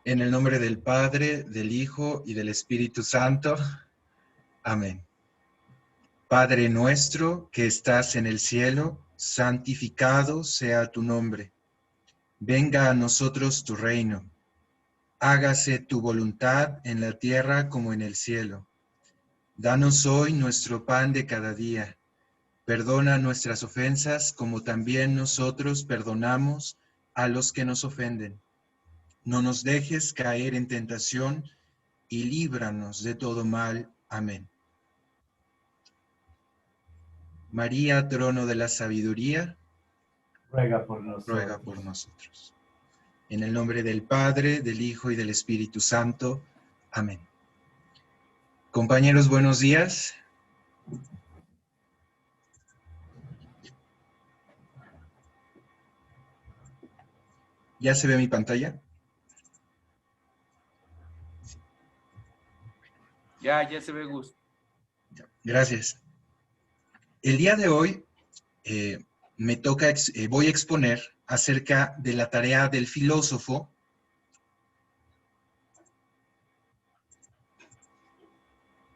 En el nombre del Padre, del Hijo y del Espíritu Santo. Amén. Padre nuestro que estás en el cielo, santificado sea tu nombre. Venga a nosotros tu reino. Hágase tu voluntad en la tierra como en el cielo. Danos hoy nuestro pan de cada día. Perdona nuestras ofensas como también nosotros perdonamos a los que nos ofenden. No nos dejes caer en tentación y líbranos de todo mal. Amén. María, trono de la sabiduría, ruega por nosotros. ruega por nosotros. En el nombre del Padre, del Hijo y del Espíritu Santo. Amén. Compañeros, buenos días. ¿Ya se ve mi pantalla? Ya se ve, Gus. Gracias. El día de hoy voy a exponer acerca de la tarea del filósofo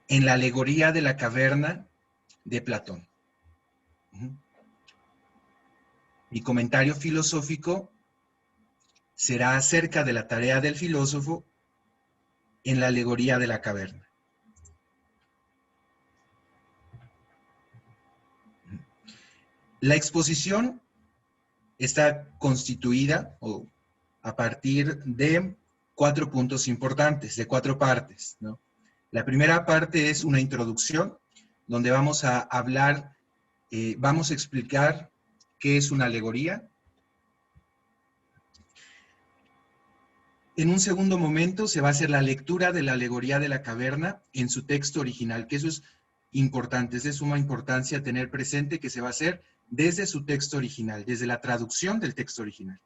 en la alegoría de la caverna de Platón. Mi comentario filosófico será acerca de la tarea del filósofo en la alegoría de la caverna. La exposición está constituida a partir de 4 puntos importantes, de 4 partes, ¿no? La primera parte es una introducción, donde vamos a hablar, vamos a explicar qué es una alegoría. En un segundo momento se va a hacer la lectura de la alegoría de la caverna en su texto original, que eso es importante, es de suma importancia tener presente que se va a hacer desde su texto original, desde la traducción del texto original.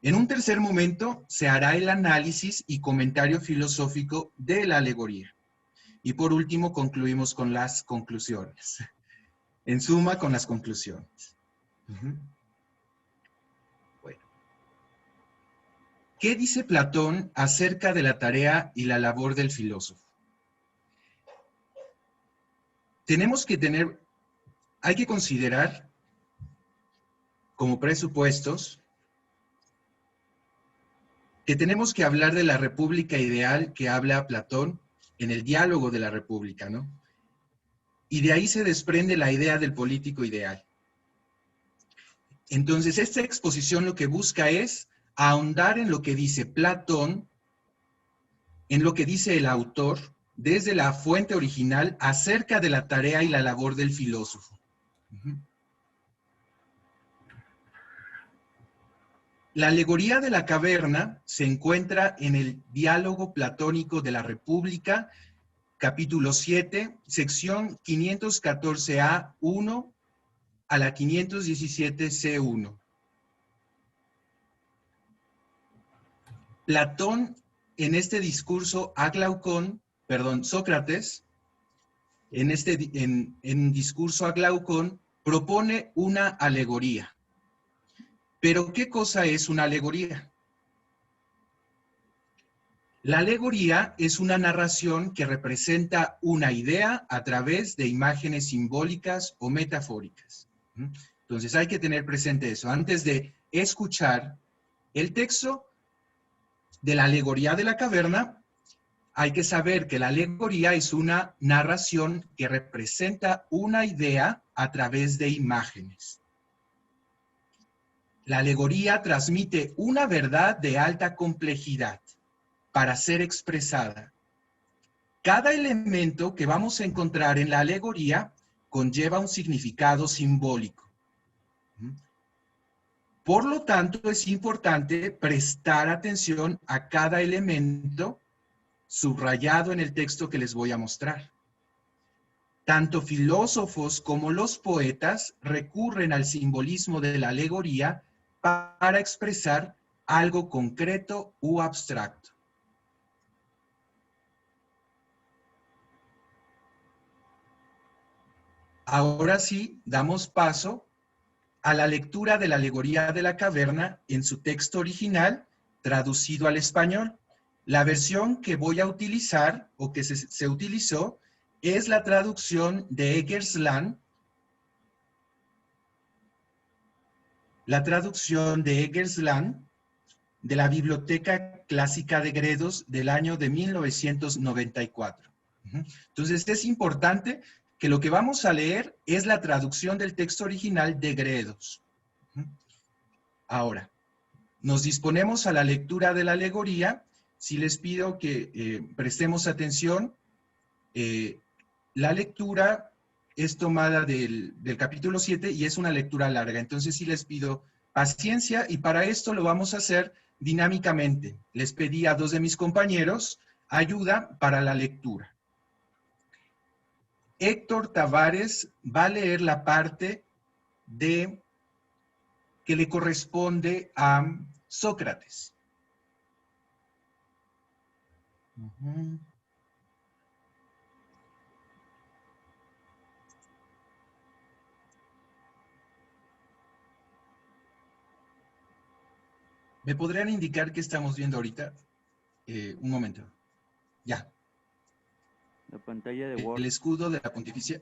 En un tercer momento se hará el análisis y comentario filosófico de la alegoría. Y por último concluimos con las conclusiones. En suma, con las conclusiones. Bueno. ¿Qué dice Platón acerca de la tarea y la labor del filósofo? Hay que considerar como presupuestos que tenemos que hablar de la república ideal que habla Platón en el diálogo de la república, ¿no? Y de ahí se desprende la idea del político ideal. Entonces, esta exposición lo que busca es ahondar en lo que dice Platón, en lo que dice el autor, desde la fuente original, acerca de la tarea y la labor del filósofo. La alegoría de la caverna se encuentra en el diálogo platónico de la República, capítulo 7, sección 514A1 a la 517C1. Platón, en este discurso a Glaucón, Sócrates, en discurso a Glaucón, propone una alegoría. Pero, ¿qué cosa es una alegoría? La alegoría es una narración que representa una idea a través de imágenes simbólicas o metafóricas. Entonces hay que tener presente eso. Antes de escuchar el texto de la alegoría de la caverna, hay que saber que la alegoría es una narración que representa una idea a través de imágenes. La alegoría transmite una verdad de alta complejidad para ser expresada. Cada elemento que vamos a encontrar en la alegoría conlleva un significado simbólico. Por lo tanto, es importante prestar atención a cada elemento subrayado en el texto que les voy a mostrar. Tanto filósofos como los poetas recurren al simbolismo de la alegoría para expresar algo concreto u abstracto. Ahora sí, damos paso a la lectura de la alegoría de la caverna en su texto original, traducido al español, La versión que voy a utilizar, o que se utilizó, es la traducción de Eggersland. La traducción de Eggersland de la Biblioteca Clásica de Gredos del año de 1994. Entonces es importante que lo que vamos a leer es la traducción del texto original de Gredos. Ahora, nos disponemos a la lectura de la alegoría. Sí les pido que prestemos atención. La lectura es tomada del capítulo 7 y es una lectura larga. Entonces sí les pido paciencia y para esto lo vamos a hacer dinámicamente. Les pedí a 2 de mis compañeros ayuda para la lectura. Héctor Tavares va a leer la parte que le corresponde a Sócrates. ¿Me podrían indicar qué estamos viendo ahorita? Un momento. Ya. La pantalla de Word. El escudo de la pontificia.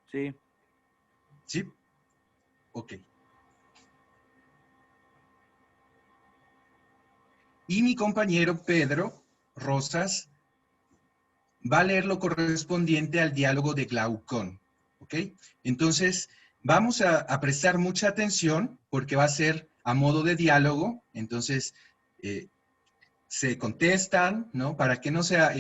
Sí. ¿Sí? Ok. Y mi compañero Pedro Rosas va a leer lo correspondiente al diálogo de Glaucón. ¿Ok? Entonces, vamos a prestar mucha atención porque va a ser a modo de diálogo. Entonces, se contestan, ¿no? Para que no sea,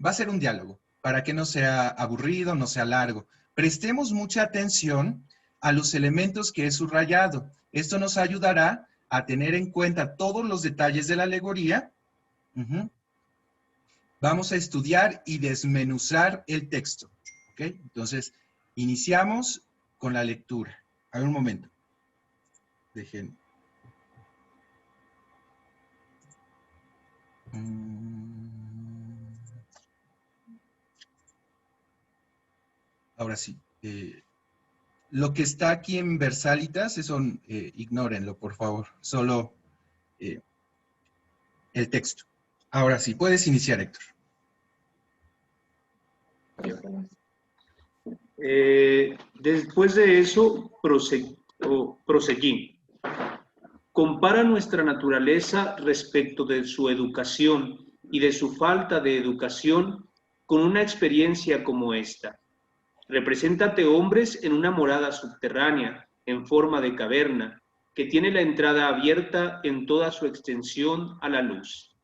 va a ser un diálogo, para que no sea aburrido, no sea largo. Prestemos mucha atención a los elementos que he subrayado. Esto nos ayudará a tener en cuenta todos los detalles de la alegoría. Vamos a estudiar y desmenuzar el texto. ¿Ok? Entonces, iniciamos con la lectura. A ver un momento. Dejen. Ahora sí. Lo que está aquí en Versalitas, eso ignórenlo, por favor. Solo el texto. Ahora sí, puedes iniciar, Héctor. Después de eso, proseguí. Compara nuestra naturaleza respecto de su educación y de su falta de educación con una experiencia como esta. Represéntate hombres en una morada subterránea, en forma de caverna, que tiene la entrada abierta en toda su extensión a la luz.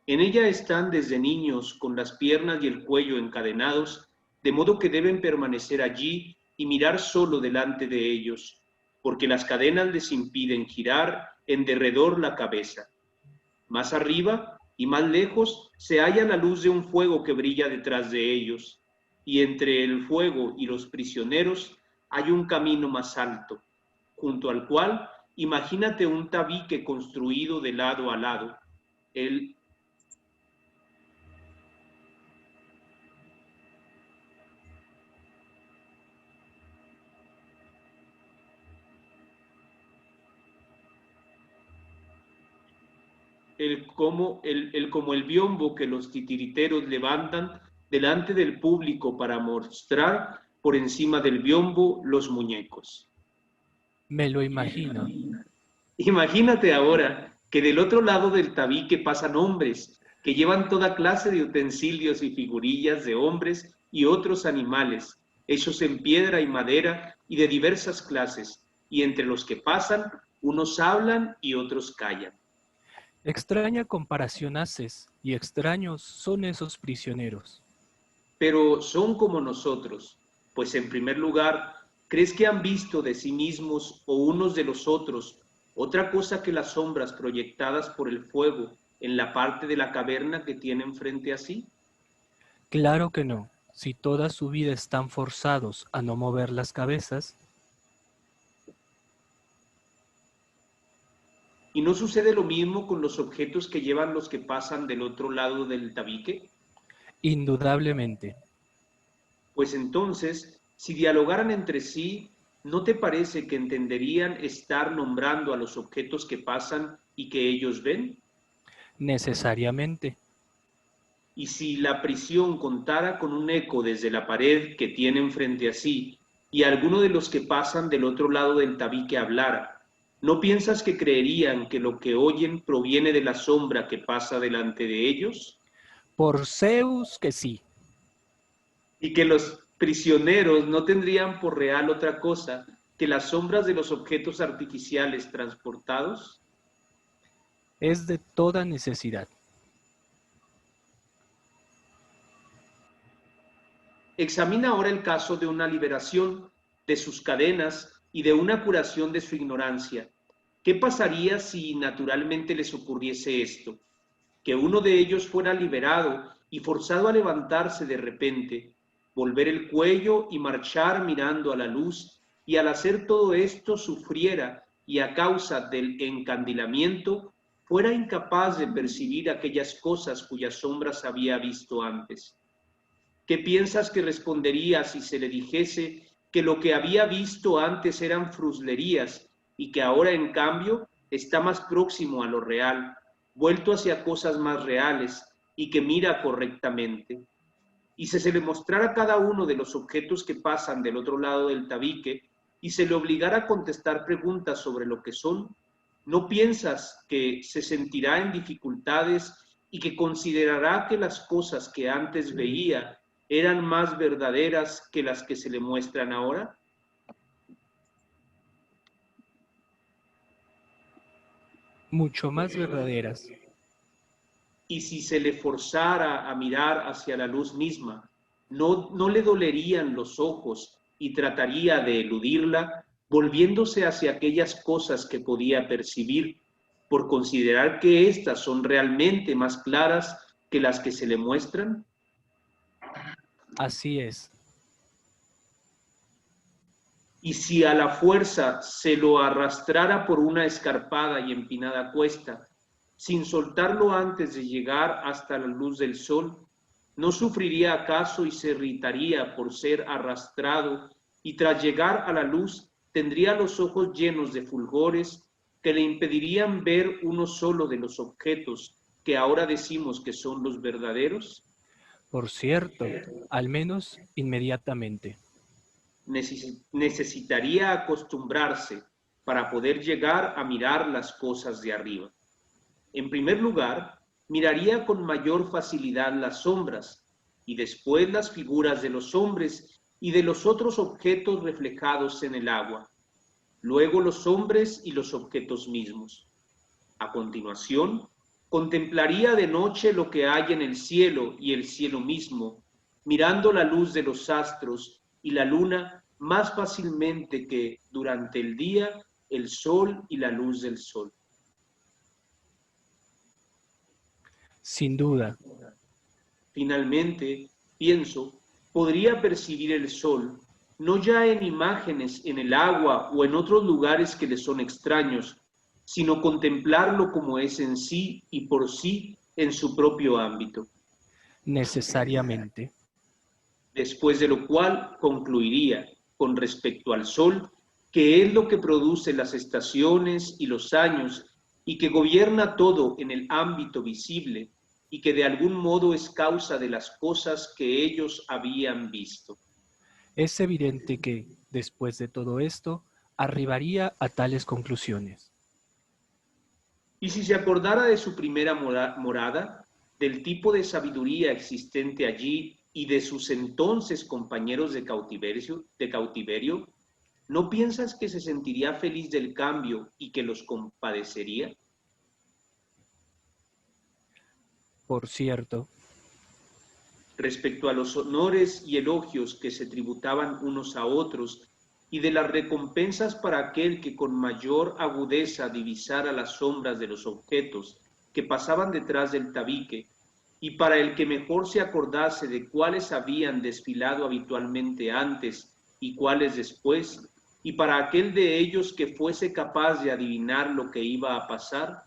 En ella están desde niños con las piernas y el cuello encadenados, de modo que deben permanecer allí y mirar solo delante de ellos, porque las cadenas les impiden girar en derredor la cabeza. Más arriba y más lejos se halla la luz de un fuego que brilla detrás de ellos, y entre el fuego y los prisioneros hay un camino más alto, junto al cual imagínate un tabique construido de lado a lado. Como el biombo que los titiriteros levantan delante del público para mostrar por encima del biombo los muñecos. Me lo imagino. Imagínate ahora que del otro lado del tabique pasan hombres que llevan toda clase de utensilios y figurillas de hombres y otros animales, hechos en piedra y madera y de diversas clases, y entre los que pasan, unos hablan y otros callan. Extraña comparación haces, y extraños son esos prisioneros. Pero son como nosotros, pues en primer lugar, ¿crees que han visto de sí mismos o unos de los otros otra cosa que las sombras proyectadas por el fuego en la parte de la caverna que tienen frente a sí? Claro que no, si toda su vida están forzados a no mover las cabezas. ¿Y no sucede lo mismo con los objetos que llevan los que pasan del otro lado del tabique? Indudablemente. Pues entonces, si dialogaran entre sí, ¿no te parece que entenderían estar nombrando a los objetos que pasan y que ellos ven? Necesariamente. Y si la prisión contara con un eco desde la pared que tienen frente a sí, y alguno de los que pasan del otro lado del tabique hablara, ¿no piensas que creerían que lo que oyen proviene de la sombra que pasa delante de ellos? Por Zeus que sí. Y que los prisioneros no tendrían por real otra cosa que las sombras de los objetos artificiales transportados. Es de toda necesidad. Examina ahora el caso de una liberación de sus cadenas y de una curación de su ignorancia. ¿Qué pasaría si naturalmente les ocurriese esto? Que uno de ellos fuera liberado y forzado a levantarse de repente, volver el cuello y marchar mirando a la luz, y al hacer todo esto sufriera y a causa del encandilamiento fuera incapaz de percibir aquellas cosas cuyas sombras había visto antes. ¿Qué piensas que respondería si se le dijese que lo que había visto antes eran fruslerías y que ahora en cambio está más próximo a lo real, vuelto hacia cosas más reales y que mira correctamente? Y si se le mostrara cada uno de los objetos que pasan del otro lado del tabique y se le obligara a contestar preguntas sobre lo que son, ¿no piensas que se sentirá en dificultades y que considerará que las cosas que antes veía eran más verdaderas que las que se le muestran ahora? Mucho más verdaderas. Y si se le forzara a mirar hacia la luz misma, ¿no le dolerían los ojos y trataría de eludirla, volviéndose hacia aquellas cosas que podía percibir, por considerar que éstas son realmente más claras que las que se le muestran? Así es. Y si a la fuerza se lo arrastrara por una escarpada y empinada cuesta, sin soltarlo antes de llegar hasta la luz del sol, ¿no sufriría acaso y se irritaría por ser arrastrado y tras llegar a la luz tendría los ojos llenos de fulgores que le impedirían ver uno solo de los objetos que ahora decimos que son los verdaderos? Por cierto, al menos inmediatamente. Necesitaría acostumbrarse para poder llegar a mirar las cosas de arriba. En primer lugar, miraría con mayor facilidad las sombras y después las figuras de los hombres y de los otros objetos reflejados en el agua, luego los hombres y los objetos mismos. A continuación, contemplaría de noche lo que hay en el cielo y el cielo mismo, mirando la luz de los astros y la luna más fácilmente que durante el día el sol y la luz del sol. Sin duda. Finalmente, pienso, podría percibir el sol, no ya en imágenes en el agua o en otros lugares que le son extraños, sino contemplarlo como es en sí y por sí en su propio ámbito. Necesariamente. Después de lo cual concluiría, con respecto al sol, que es lo que produce las estaciones y los años y que gobierna todo en el ámbito visible y que de algún modo es causa de las cosas que ellos habían visto. Es evidente que, después de todo esto, arribaría a tales conclusiones. Y si se acordara de su primera morada, del tipo de sabiduría existente allí y de sus entonces compañeros de cautiverio, ¿no piensas que se sentiría feliz del cambio y que los compadecería? Por cierto. Respecto a los honores y elogios que se tributaban unos a otros y de las recompensas para aquel que con mayor agudeza divisara las sombras de los objetos que pasaban detrás del tabique, y para el que mejor se acordase de cuáles habían desfilado habitualmente antes y cuáles después, y para aquel de ellos que fuese capaz de adivinar lo que iba a pasar,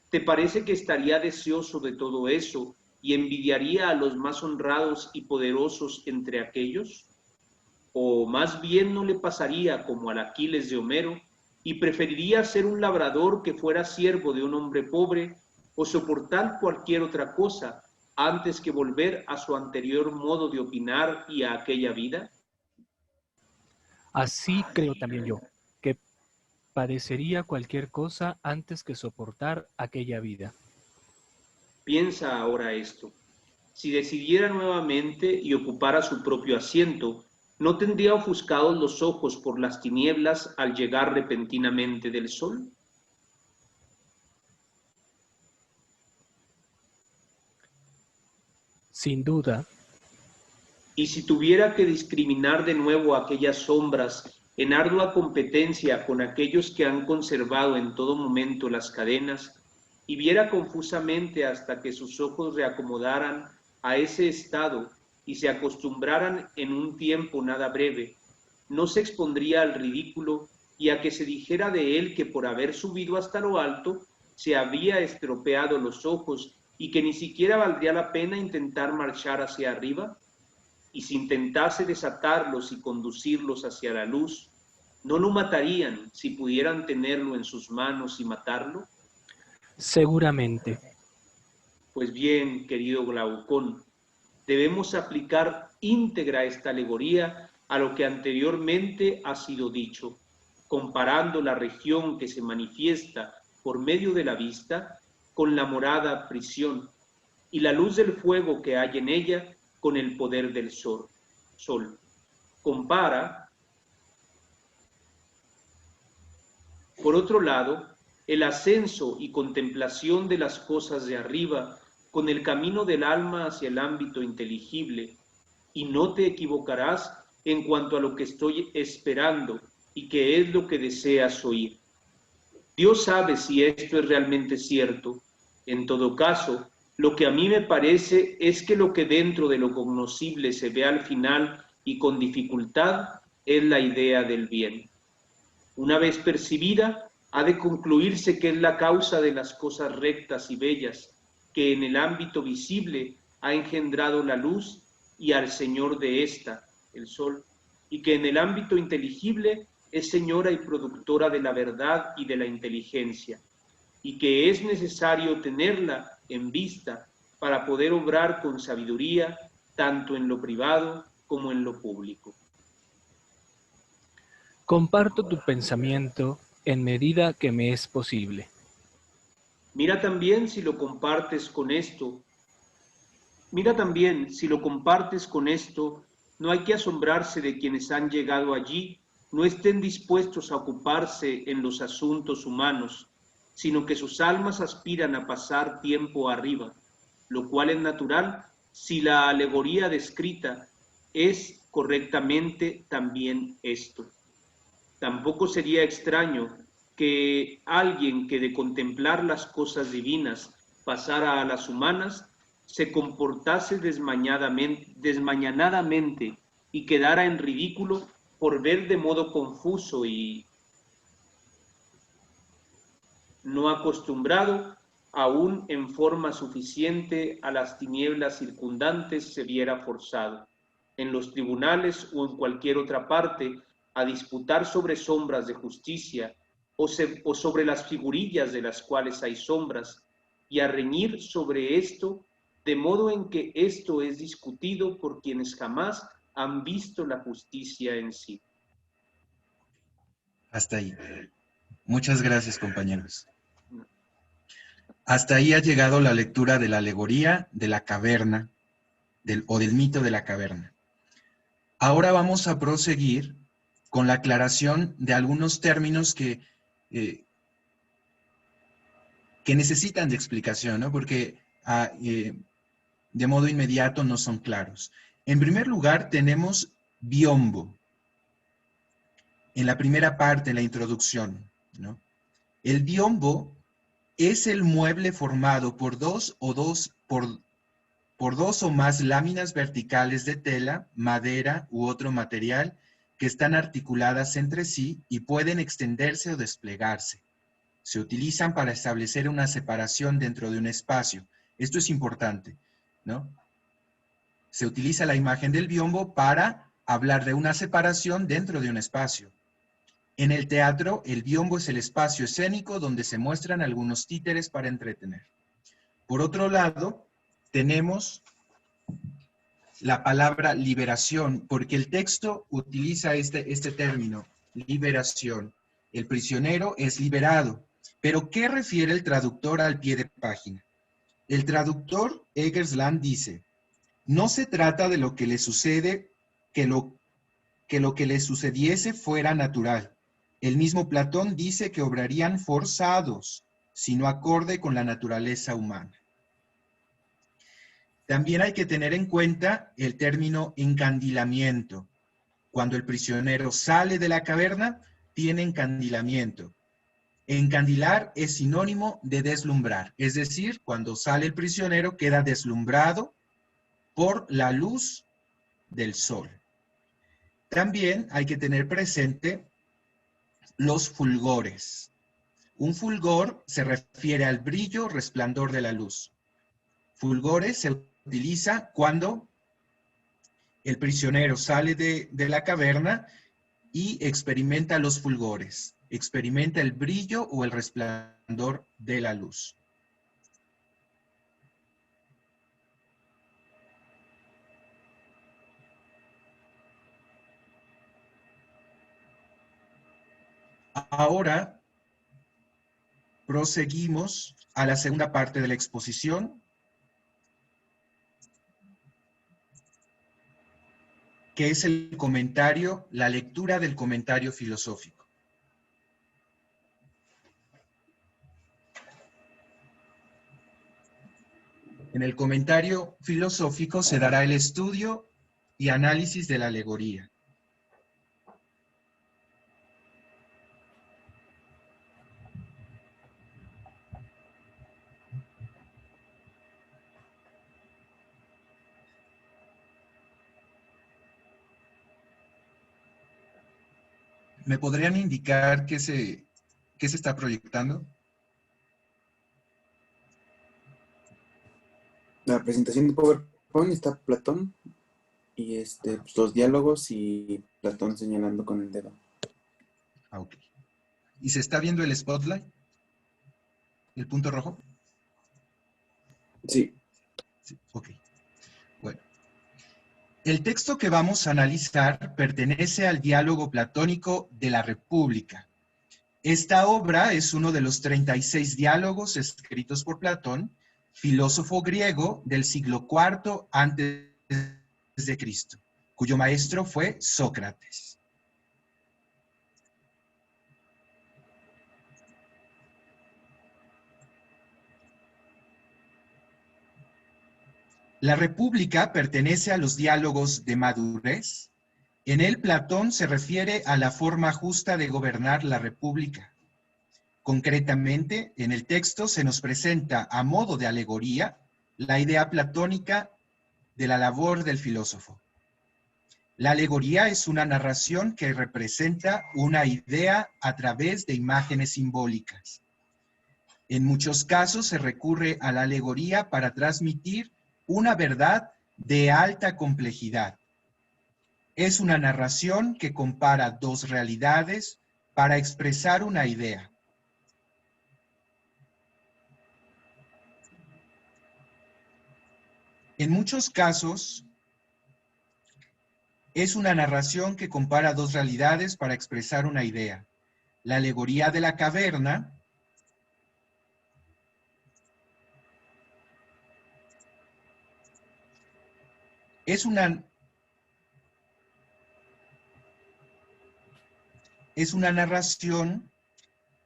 ¿te parece que estaría deseoso de todo eso y envidiaría a los más honrados y poderosos entre aquellos? ¿O más bien no le pasaría como al Aquiles de Homero y preferiría ser un labrador que fuera siervo de un hombre pobre, o soportar cualquier otra cosa antes que volver a su anterior modo de opinar y a aquella vida? Así creo también yo, que padecería cualquier cosa antes que soportar aquella vida. Piensa ahora esto. Si decidiera nuevamente y ocupara su propio asiento, ¿no tendría ofuscados los ojos por las tinieblas al llegar repentinamente del sol? Sin duda, Y si tuviera que discriminar de nuevo aquellas sombras en ardua competencia con aquellos que han conservado en todo momento las cadenas, y viera confusamente hasta que sus ojos reacomodaran a ese estado y se acostumbraran en un tiempo nada breve, no se expondría al ridículo y a que se dijera de él que por haber subido hasta lo alto se había estropeado los ojos y que ni siquiera valdría la pena intentar marchar hacia arriba. Y si intentase desatarlos y conducirlos hacia la luz, ¿no lo matarían si pudieran tenerlo en sus manos y matarlo? seguramente. Pues bien, querido Glaucón, debemos aplicar íntegra esta alegoría a lo que anteriormente ha sido dicho, comparando la región que se manifiesta por medio de la vista con la morada prisión y la luz del fuego que hay en ella con el poder del sol. Compara, por otro lado, el ascenso y contemplación de las cosas de arriba con el camino del alma hacia el ámbito inteligible, y no te equivocarás en cuanto a lo que estoy esperando y que es lo que deseas oír. Dios sabe si esto es realmente cierto. En todo caso, lo que a mí me parece es que lo que dentro de lo cognoscible se ve al final y con dificultad es la idea del bien. Una vez percibida, ha de concluirse que es la causa de las cosas rectas y bellas, que en el ámbito visible ha engendrado la luz y al Señor de ésta, el sol, y que en el ámbito inteligible es señora y productora de la verdad y de la inteligencia, y que es necesario tenerla en vista para poder obrar con sabiduría tanto en lo privado como en lo público. Comparto tu pensamiento en medida que me es posible. Mira también si lo compartes con esto. Mira también si lo compartes con esto, no hay que asombrarse de quienes han llegado allí, no estén dispuestos a ocuparse en los asuntos humanos, sino que sus almas aspiran a pasar tiempo arriba, lo cual es natural si la alegoría descrita es correctamente también esto. Tampoco sería extraño que alguien que de contemplar las cosas divinas pasara a las humanas, se comportase desmañanadamente y quedara en ridículo por ver de modo confuso y no acostumbrado aún en forma suficiente a las tinieblas circundantes se viera forzado, en los tribunales o en cualquier otra parte, a disputar sobre sombras de justicia o sobre las figurillas de las cuales hay sombras, y a reñir sobre esto, de modo en que esto es discutido por quienes jamás han visto la justicia en sí. Hasta ahí. Muchas gracias, compañeros. Hasta ahí ha llegado la lectura de la alegoría de la caverna, o del mito de la caverna. Ahora vamos a proseguir con la aclaración de algunos términos que necesitan de explicación, ¿no? Porque de modo inmediato no son claros. En primer lugar, tenemos biombo. En la primera parte, en la introducción, ¿no? El biombo es el mueble formado por dos o más láminas verticales de tela, madera u otro material que están articuladas entre sí y pueden extenderse o desplegarse. Se utilizan para establecer una separación dentro de un espacio. Esto es importante, ¿no? Se utiliza la imagen del biombo para hablar de una separación dentro de un espacio. En el teatro, el biombo es el espacio escénico donde se muestran algunos títeres para entretener. Por otro lado, tenemos la palabra liberación, porque el texto utiliza este término, liberación. El prisionero es liberado. Pero, ¿qué refiere el traductor al pie de página? El traductor Eggersland dice, no se trata de lo que le sucede, que lo que le sucediese fuera natural. El mismo Platón dice que obrarían forzados, sino acorde con la naturaleza humana. También hay que tener en cuenta el término encandilamiento. Cuando el prisionero sale de la caverna, tiene encandilamiento. Encandilar es sinónimo de deslumbrar, es decir, cuando sale el prisionero queda deslumbrado por la luz del sol. También hay que tener presente los fulgores. Un fulgor se refiere al brillo, resplandor de la luz. Fulgores se utiliza cuando el prisionero sale de la caverna y experimenta los fulgores, experimenta el brillo o el resplandor de la luz. Ahora proseguimos a la segunda parte de la exposición, que es el comentario, la lectura del comentario filosófico. En el comentario filosófico se dará el estudio y análisis de la alegoría. ¿Me podrían indicar qué se está proyectando? La presentación de PowerPoint está Platón y pues, los diálogos y Platón señalando con el dedo. Ah, ok. ¿Y se está viendo el spotlight? ¿El punto rojo? Sí. Sí, ok. Bueno. El texto que vamos a analizar pertenece al diálogo platónico de la República. Esta obra es uno de los 36 diálogos escritos por Platón, filósofo griego del siglo IV a.C., cuyo maestro fue Sócrates. La República pertenece a los diálogos de madurez. En él Platón se refiere a la forma justa de gobernar la República. Concretamente, en el texto se nos presenta a modo de alegoría la idea platónica de la labor del filósofo. La alegoría es una narración que representa una idea a través de imágenes simbólicas. En muchos casos se recurre a la alegoría para transmitir una verdad de alta complejidad. Es una narración que compara dos realidades para expresar una idea. En muchos casos, es una narración que compara dos realidades para expresar una idea. La alegoría de la caverna es una narración,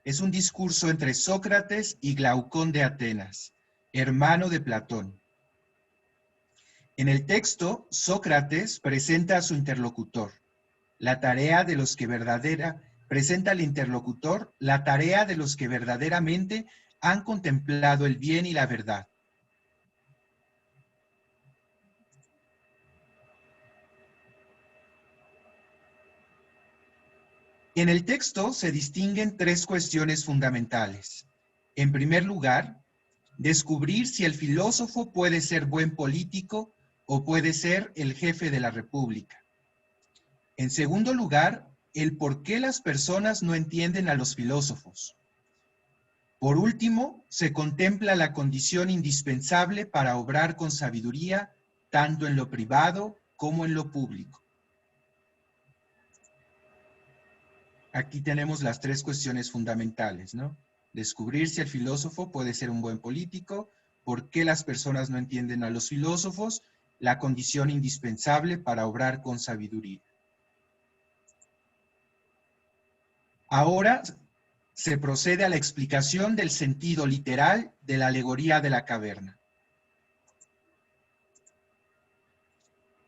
es un discurso entre Sócrates y Glaucón de Atenas, hermano de Platón. En el texto, Sócrates presenta a su interlocutor presenta al interlocutor la tarea de los que verdaderamente han contemplado el bien y la verdad. En el texto se distinguen tres cuestiones fundamentales. En primer lugar, descubrir si el filósofo puede ser buen político o puede ser el jefe de la República. En segundo lugar, el por qué las personas no entienden a los filósofos. Por último, se contempla la condición indispensable para obrar con sabiduría, tanto en lo privado como en lo público. Aquí tenemos las tres cuestiones fundamentales, ¿no? Descubrir si el filósofo puede ser un buen político, por qué las personas no entienden a los filósofos, la condición indispensable para obrar con sabiduría. Ahora se procede a la explicación del sentido literal de la alegoría de la caverna.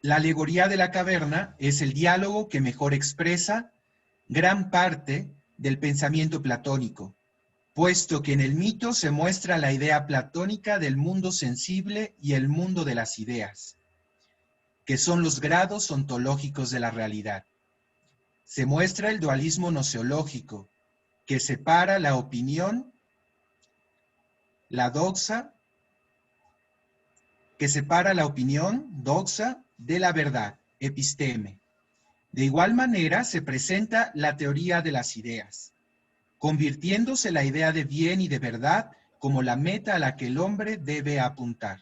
La alegoría de la caverna es el diálogo que mejor expresa gran parte del pensamiento platónico, puesto que en el mito se muestra la idea platónica del mundo sensible y el mundo de las ideas, que son los grados ontológicos de la realidad. Se muestra el dualismo gnoseológico, que separa la opinión, la doxa, doxa, de la verdad, episteme. De igual manera se presenta la teoría de las ideas, convirtiéndose la idea de bien y de verdad como la meta a la que el hombre debe apuntar.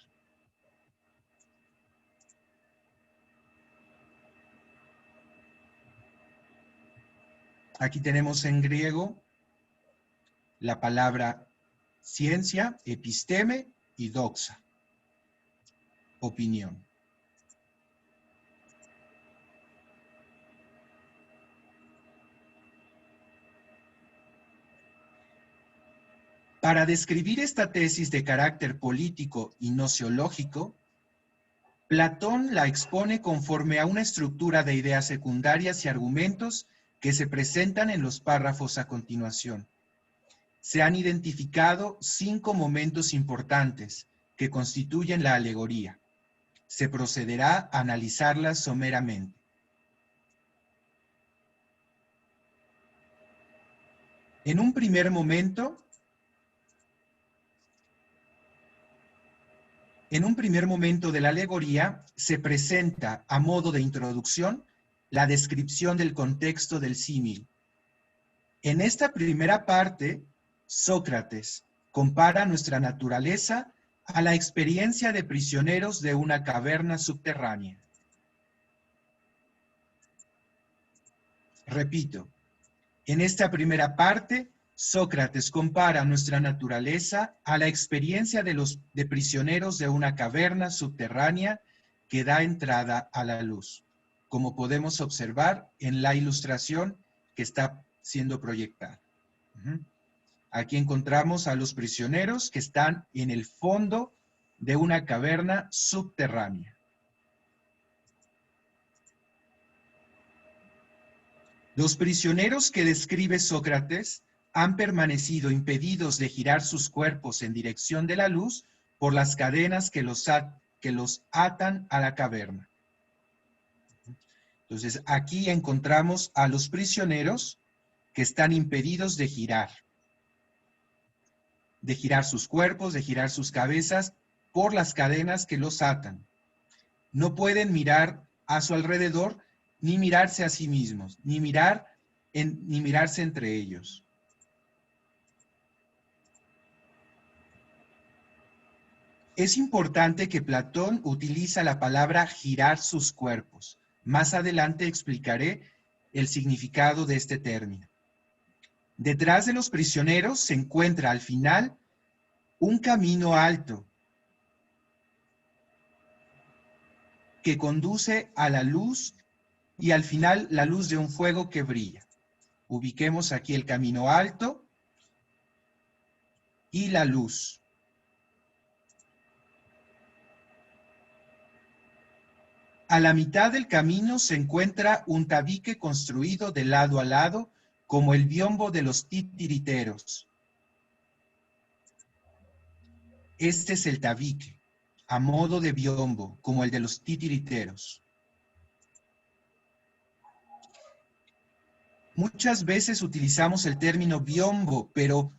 Aquí tenemos en griego la palabra ciencia, episteme, y doxa, opinión. Para describir esta tesis de carácter político y gnoseológico, Platón la expone conforme a una estructura de ideas secundarias y argumentos que se presentan en los párrafos a continuación. Se han identificado 5 momentos importantes que constituyen la alegoría. Se procederá a analizarlas someramente. En un primer momento de la alegoría se presenta, a modo de introducción, la descripción del contexto del símil. En esta primera parte, Sócrates compara nuestra naturaleza a la experiencia de prisioneros de una caverna subterránea. Repito, en esta primera parte, Sócrates compara nuestra naturaleza a la experiencia de prisioneros de una caverna subterránea que da entrada a la luz, como podemos observar en la ilustración que está siendo proyectada. Aquí encontramos a los prisioneros que están en el fondo de una caverna subterránea. Los prisioneros que describe Sócrates han permanecido impedidos de girar sus cuerpos en dirección de la luz por las cadenas que los atan a la caverna. Entonces, aquí encontramos a los prisioneros que están impedidos de girar sus cuerpos, de girar sus cabezas por las cadenas que los atan. No pueden mirar a su alrededor, ni mirarse a sí mismos, ni mirarse entre ellos. Es importante que Platón utiliza la palabra girar sus cuerpos. Más adelante explicaré el significado de este término. Detrás de los prisioneros se encuentra al final un camino alto que conduce a la luz y al final la luz de un fuego que brilla. Ubiquemos aquí el camino alto y la luz. A la mitad del camino se encuentra un tabique construido de lado a lado como el biombo de los titiriteros. Este es el tabique, a modo de biombo, como el de los titiriteros. Muchas veces utilizamos el término biombo, pero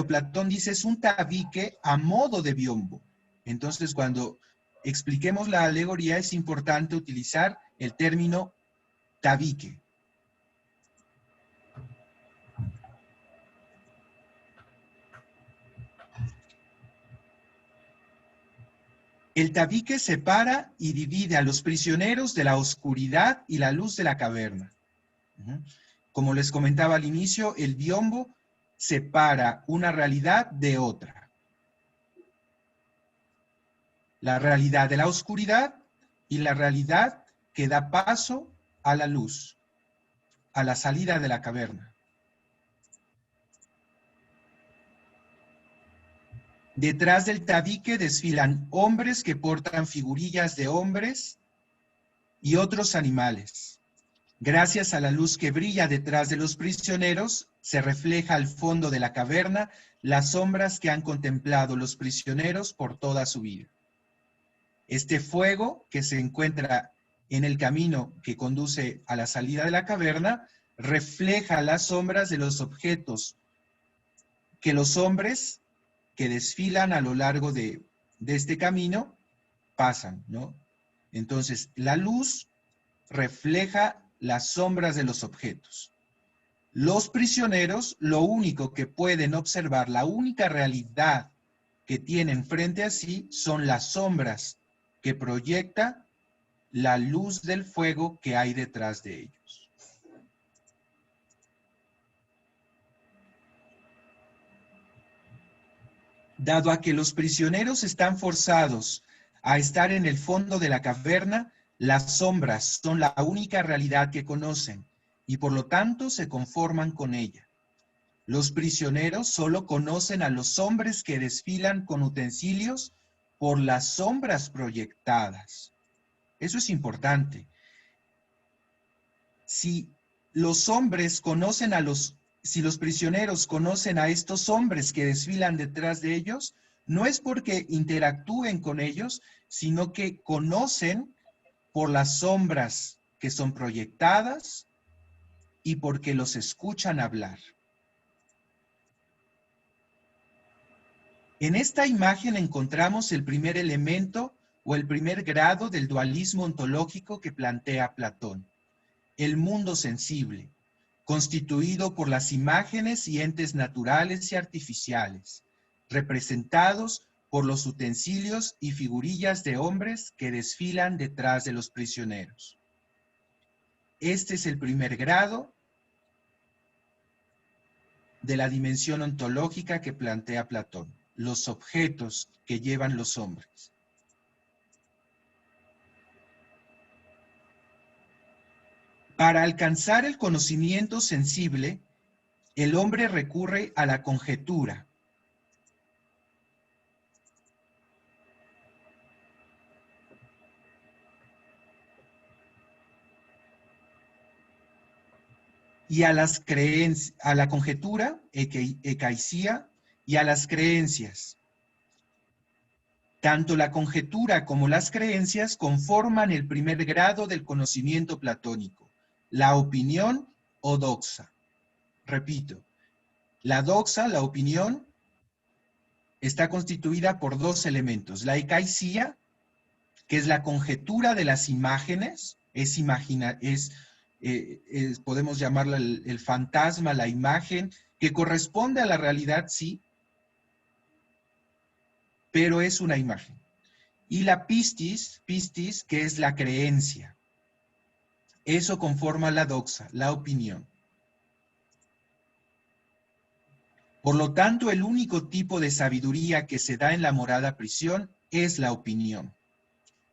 Platón dice es un tabique a modo de biombo. Entonces, cuando expliquemos la alegoría, es importante utilizar el término tabique. El tabique separa y divide a los prisioneros de la oscuridad y la luz de la caverna. Como les comentaba al inicio, el biombo separa una realidad de otra. La realidad de la oscuridad y la realidad que da paso a la luz, a la salida de la caverna. Detrás del tabique desfilan hombres que portan figurillas de hombres y otros animales. Gracias a la luz que brilla detrás de los prisioneros, se refleja al fondo de la caverna las sombras que han contemplado los prisioneros por toda su vida. Este fuego que se encuentra en el camino que conduce a la salida de la caverna refleja las sombras de los objetos que los hombres que desfilan a lo largo de este camino pasan, ¿no? Entonces, la luz refleja las sombras de los objetos. Los prisioneros, lo único que pueden observar, la única realidad que tienen frente a sí, son las sombras que proyecta la luz del fuego que hay detrás de ellos. Dado a que los prisioneros están forzados a estar en el fondo de la caverna, las sombras son la única realidad que conocen y por lo tanto se conforman con ella. Los prisioneros solo conocen a los hombres que desfilan con utensilios por las sombras proyectadas. Eso es importante. Si los prisioneros conocen a estos hombres que desfilan detrás de ellos, no es porque interactúen con ellos, sino que conocen por las sombras que son proyectadas y porque los escuchan hablar. En esta imagen encontramos el primer elemento o el primer grado del dualismo ontológico que plantea Platón, el mundo sensible, constituido por las imágenes y entes naturales y artificiales, representados por los utensilios y figurillas de hombres que desfilan detrás de los prisioneros. Este es el primer grado de la dimensión ontológica que plantea Platón, los objetos que llevan los hombres. Para alcanzar el conocimiento sensible, el hombre recurre a la conjetura. Y a las creencias, a la conjetura, ecaisía, y a las creencias. Tanto la conjetura como las creencias conforman el primer grado del conocimiento platónico, la opinión o doxa. Repito, la doxa, la opinión, está constituida por dos elementos. La ecaisía, que es la conjetura de las imágenes, podemos llamarla el fantasma, la imagen, que corresponde a la realidad, sí, pero es una imagen. Y la pistis, que es la creencia. Eso conforma la doxa, la opinión. Por lo tanto, el único tipo de sabiduría que se da en la morada prisión es la opinión.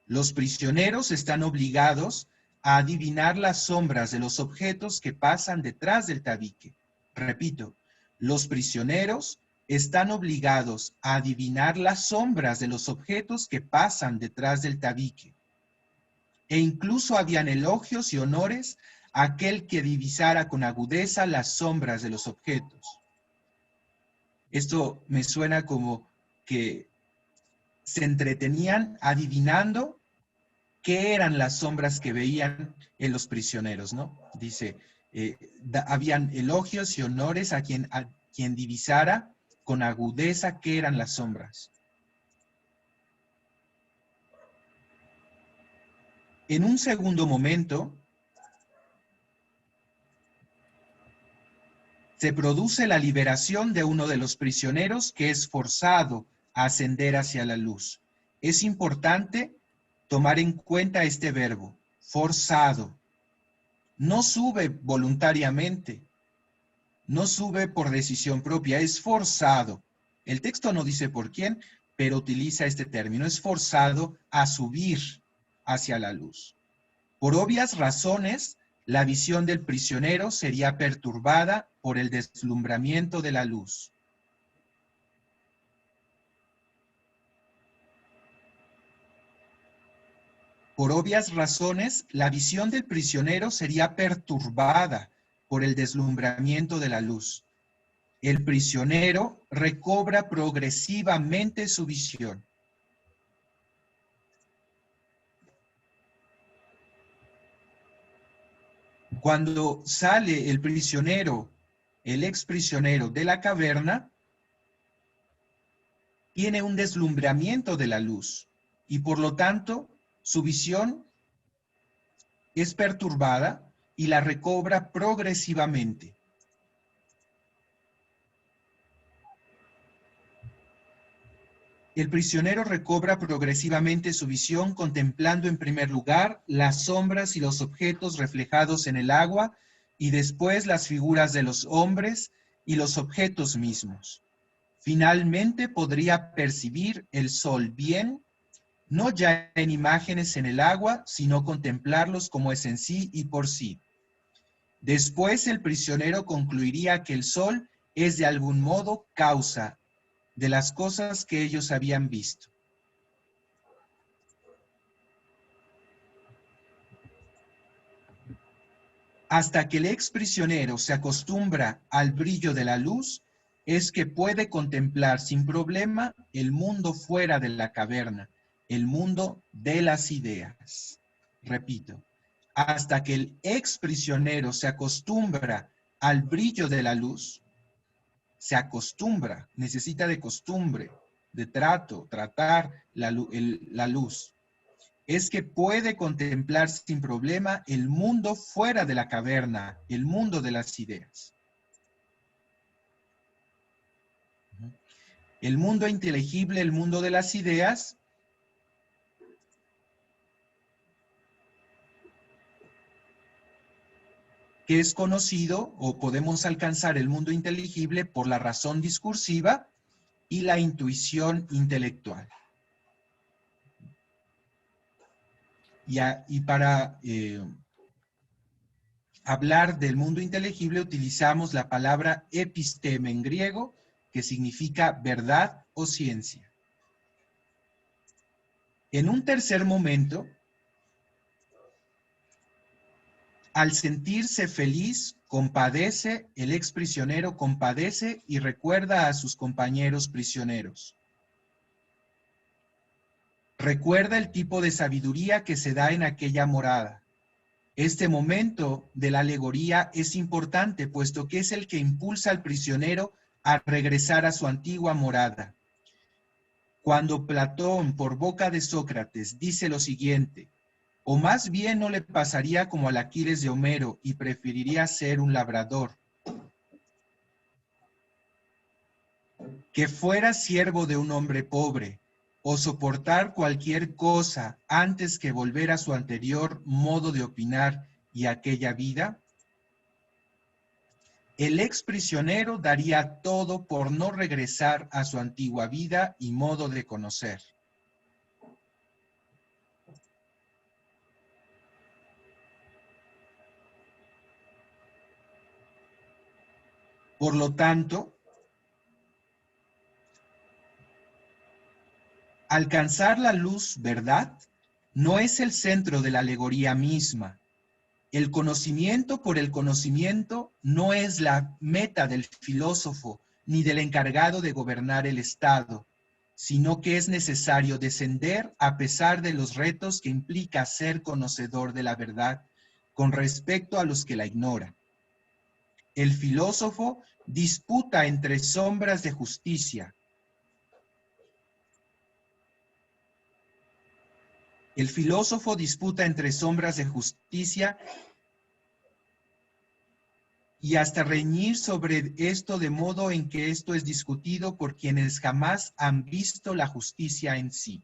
Los prisioneros están obligados a adivinar las sombras de los objetos que pasan detrás del tabique. Repito, los prisioneros están obligados a adivinar las sombras de los objetos que pasan detrás del tabique. E incluso habían elogios y honores a aquel que divisara con agudeza las sombras de los objetos. Esto me suena como que se entretenían adivinando qué eran las sombras que veían en los prisioneros, ¿no? Dice, habían elogios y honores a quien divisara con agudeza qué eran las sombras. En un segundo momento, se produce la liberación de uno de los prisioneros que es forzado a ascender hacia la luz. Es importante tomar en cuenta este verbo, forzado. No sube voluntariamente, no sube por decisión propia, es forzado. El texto no dice por quién, pero utiliza este término, es forzado a subir hacia la luz. Por obvias razones, la visión del prisionero sería perturbada por el deslumbramiento de la luz. Por obvias razones, la visión del prisionero sería perturbada por el deslumbramiento de la luz. El prisionero recobra progresivamente su visión. Cuando sale el prisionero, el exprisionero de la caverna, tiene un deslumbramiento de la luz y por lo tanto su visión es perturbada y la recobra progresivamente. El prisionero recobra progresivamente su visión contemplando en primer lugar las sombras y los objetos reflejados en el agua y después las figuras de los hombres y los objetos mismos. Finalmente podría percibir el sol bien, no ya en imágenes en el agua, sino contemplarlos como es en sí y por sí. Después el prisionero concluiría que el sol es de algún modo causa de las cosas que ellos habían visto. Hasta que el exprisionero se acostumbra al brillo de la luz, es que puede contemplar sin problema el mundo fuera de la caverna, el mundo de las ideas. Repito, hasta que el exprisionero se acostumbra al brillo de la luz, se acostumbra, necesita de costumbre, de trato, tratar la luz. Es que puede contemplar sin problema el mundo fuera de la caverna, el mundo de las ideas. El mundo inteligible, el mundo de las ideas, que es conocido o podemos alcanzar el mundo inteligible por la razón discursiva y la intuición intelectual. Y para hablar del mundo inteligible utilizamos la palabra episteme en griego, que significa verdad o ciencia. En un tercer momento, al sentirse feliz, compadece, el exprisionero compadece y recuerda a sus compañeros prisioneros. Recuerda el tipo de sabiduría que se da en aquella morada. Este momento de la alegoría es importante, puesto que es el que impulsa al prisionero a regresar a su antigua morada. Cuando Platón, por boca de Sócrates, dice lo siguiente: o más bien no le pasaría como al Aquiles de Homero y preferiría ser un labrador, que fuera siervo de un hombre pobre, o soportar cualquier cosa antes que volver a su anterior modo de opinar y aquella vida. El exprisionero daría todo por no regresar a su antigua vida y modo de conocer. Por lo tanto, alcanzar la luz, ¿verdad?, no es el centro de la alegoría misma. El conocimiento por el conocimiento no es la meta del filósofo ni del encargado de gobernar el Estado, sino que es necesario descender a pesar de los retos que implica ser conocedor de la verdad con respecto a los que la ignoran. El filósofo disputa entre sombras de justicia. El filósofo disputa entre sombras de justicia y hasta reñir sobre esto, de modo en que esto es discutido por quienes jamás han visto la justicia en sí.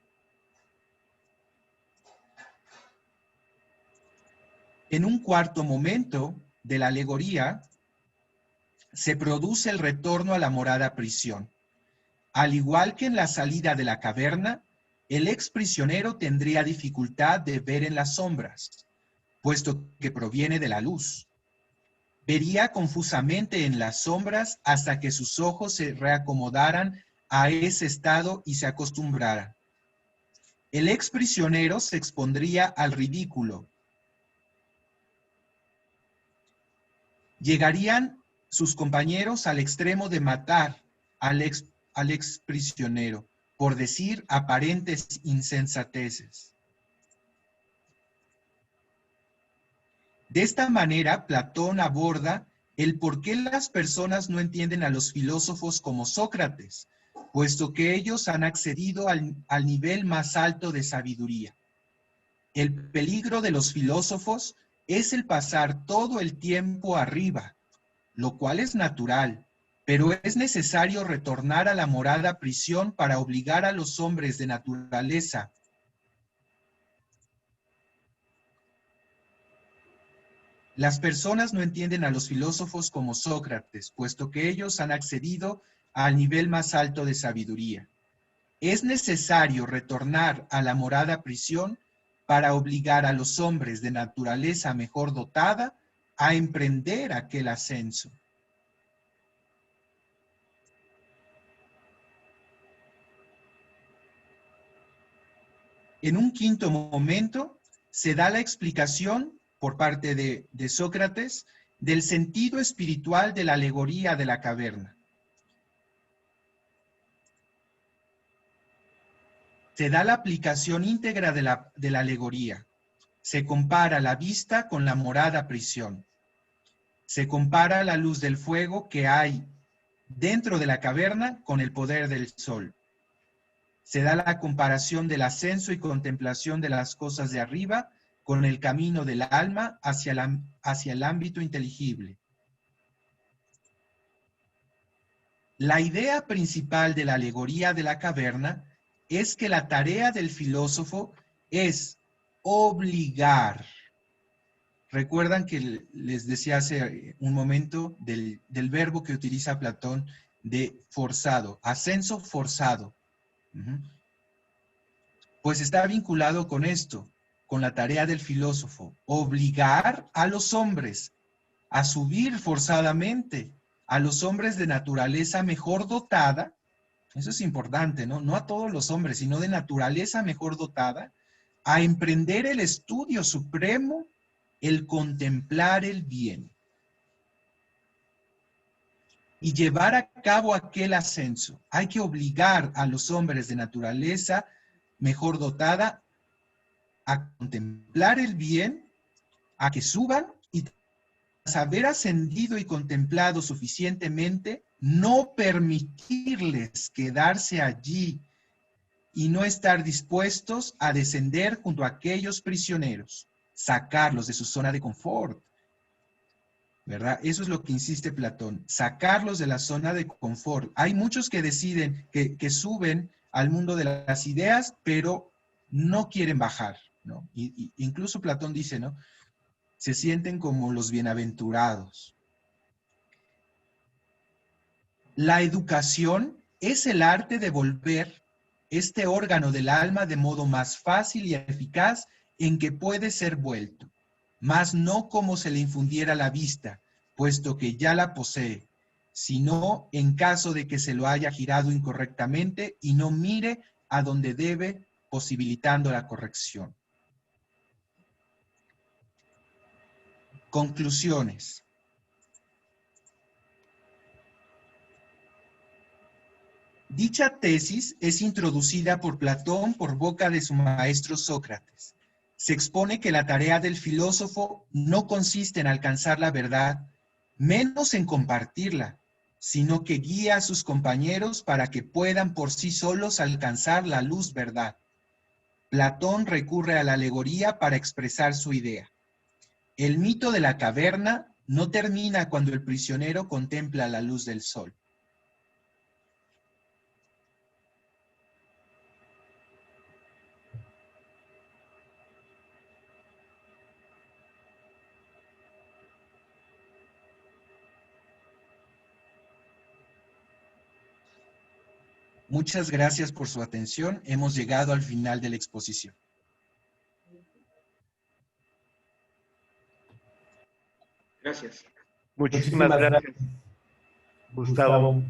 En un cuarto momento de la alegoría, se produce el retorno a la morada prisión. Al igual que en la salida de la caverna, el ex prisionero tendría dificultad de ver en las sombras, puesto que proviene de la luz. Vería confusamente en las sombras hasta que sus ojos se reacomodaran a ese estado y se acostumbraran. El ex prisionero se expondría al ridículo. Llegarían sus compañeros al extremo de matar al ex prisionero por decir aparentes insensateces. De esta manera, Platón aborda el por qué las personas no entienden a los filósofos como Sócrates, puesto que ellos han accedido al nivel más alto de sabiduría. El peligro de los filósofos es el pasar todo el tiempo arriba, lo cual es natural, pero es necesario retornar a la morada prisión para obligar a los hombres de naturaleza Las personas no entienden a los filósofos como Sócrates, puesto que ellos han accedido al nivel más alto de sabiduría. Es necesario retornar a la morada prisión para obligar a los hombres de naturaleza mejor dotada a emprender aquel ascenso. En un quinto momento se da la explicación por parte de Sócrates del sentido espiritual de la alegoría de la caverna. Se da la aplicación íntegra de la alegoría. Se compara la vista con la morada prisión. Se compara la luz del fuego que hay dentro de la caverna con el poder del sol. Se da la comparación del ascenso y contemplación de las cosas de arriba con el camino del alma hacia el ámbito inteligible. La idea principal de la alegoría de la caverna es que la tarea del filósofo es obligar. Recuerdan que les decía hace un momento del verbo que utiliza Platón de forzado, ascenso forzado. Pues está vinculado con esto, con la tarea del filósofo, obligar a los hombres a subir forzadamente, a los hombres de naturaleza mejor dotada, eso es importante, ¿no? No a todos los hombres, sino de naturaleza mejor dotada, a emprender el estudio supremo, el contemplar el bien y llevar a cabo aquel ascenso. Hay que obligar a los hombres de naturaleza mejor dotada a contemplar el bien, a que suban y tras haber ascendido y contemplado suficientemente, no permitirles quedarse allí y no estar dispuestos a descender junto a aquellos prisioneros, sacarlos de su zona de confort, ¿verdad? Eso es lo que insiste Platón, sacarlos de la zona de confort. Hay muchos que deciden que suben al mundo de las ideas, pero no quieren bajar, ¿no? Incluso Platón dice, ¿no? Se sienten como los bienaventurados. La educación es el arte de volver este órgano del alma de modo más fácil y eficaz en que puede ser vuelto, mas no como se le infundiera la vista, puesto que ya la posee, sino en caso de que se lo haya girado incorrectamente y no mire a donde debe, posibilitando la corrección. Conclusiones. Dicha tesis es introducida por Platón por boca de su maestro Sócrates. Se expone que la tarea del filósofo no consiste en alcanzar la verdad, menos en compartirla, sino que guía a sus compañeros para que puedan por sí solos alcanzar la luz verdad. Platón recurre a la alegoría para expresar su idea. El mito de la caverna no termina cuando el prisionero contempla la luz del sol. Muchas gracias por su atención. Hemos llegado al final de la exposición. Gracias. Muchísimas gracias, Gustavo.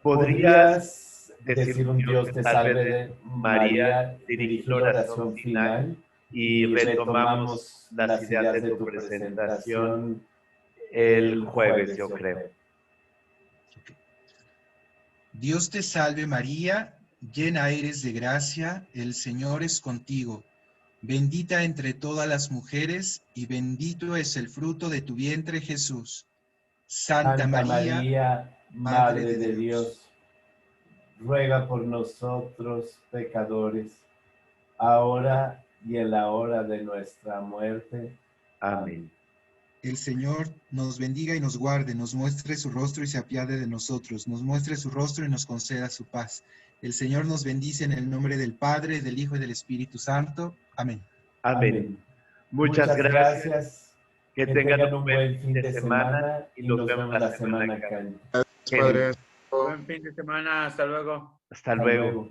¿Podrías decir un Dios te salve de María, dirigir la oración final y retomamos las ideas de tu presentación el jueves, yo creo? Dios te salve María, llena eres de gracia, el Señor es contigo. Bendita entre todas las mujeres y bendito es el fruto de tu vientre Jesús. Santa María, Madre de Dios, ruega por nosotros pecadores, ahora y en la hora de nuestra muerte. Amén. el Señor nos bendiga y nos guarde, nos muestre su rostro y se apiade de nosotros, nos muestre su rostro y nos conceda su paz. El Señor nos bendice en el nombre del Padre, del Hijo y del Espíritu Santo. Amén. Amén. Muchas gracias. Que tengan un buen fin de semana y nos vemos la semana que viene. Gracias, Padre. Buen fin de semana, hasta luego. Hasta luego.